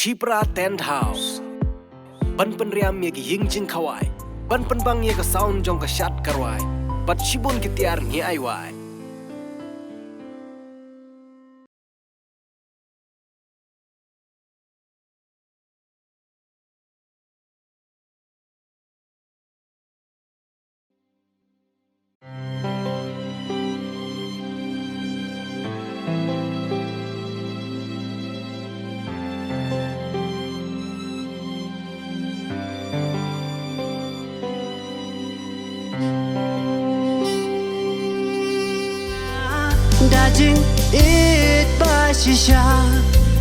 Chipra Tent House. Ban penriam ye ki ying jing kawai. Ban penbang ye ka sound jong ka shat karwai. Pat shibun ki tiar ni aiwai. Dajing it basisya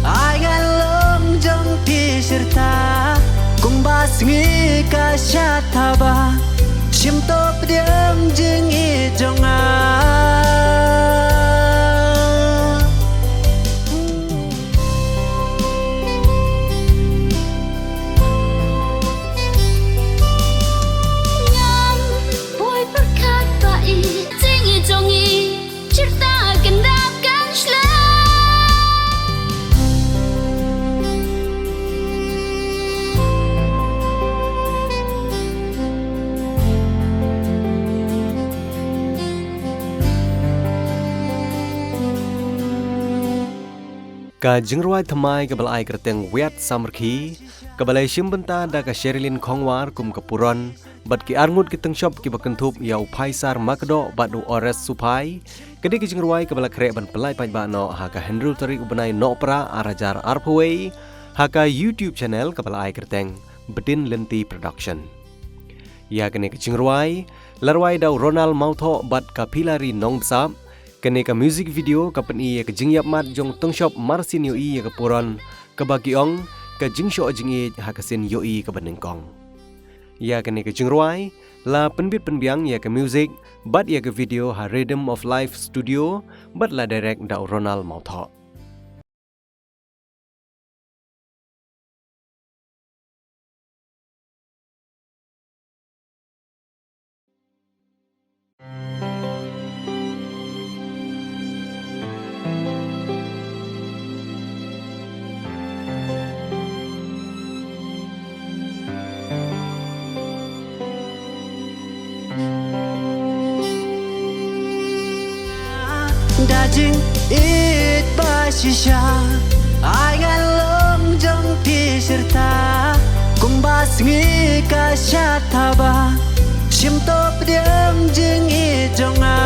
Ayan long jong pisirta Kung basngi ka siya taba Simto pediam jing ijonga Nyam boy berkat baik jing ijongi Cerita gendapkan selalu Ka jingruai thamai ka balai kerteng wiat samarki ka balai shimbenta da ka Sherilyn Khongwar kum ka puron bat ki arngut ki tengshop ki bakentup yau paisar makdo badu ores supai kedi ki jingruai ka balai krek ban pelai pai ba no ha ka Henry Tari ubenai no pra arajar arpaway ha ka YouTube channel ka balai kerteng Bedin Lenti Production ya kene ki jingruai larwai dau Ronald Mautho bat ka Pilari Nongsap kene ka music video ka peni ka jingyap mat jong tengshop marsin yoi ka puron ka bagiong ka jingsho jingi hakasin yoi ka banengkong ya kene ka jingruai la penbit penbiang ya ka music bat ya ka video ha Rhythm of Life Studio bat la direct da Ronald Mautho Dajing it basisya Ayan long jong pisirta Kung basngi ka siya taba Simto pediam jing ijonga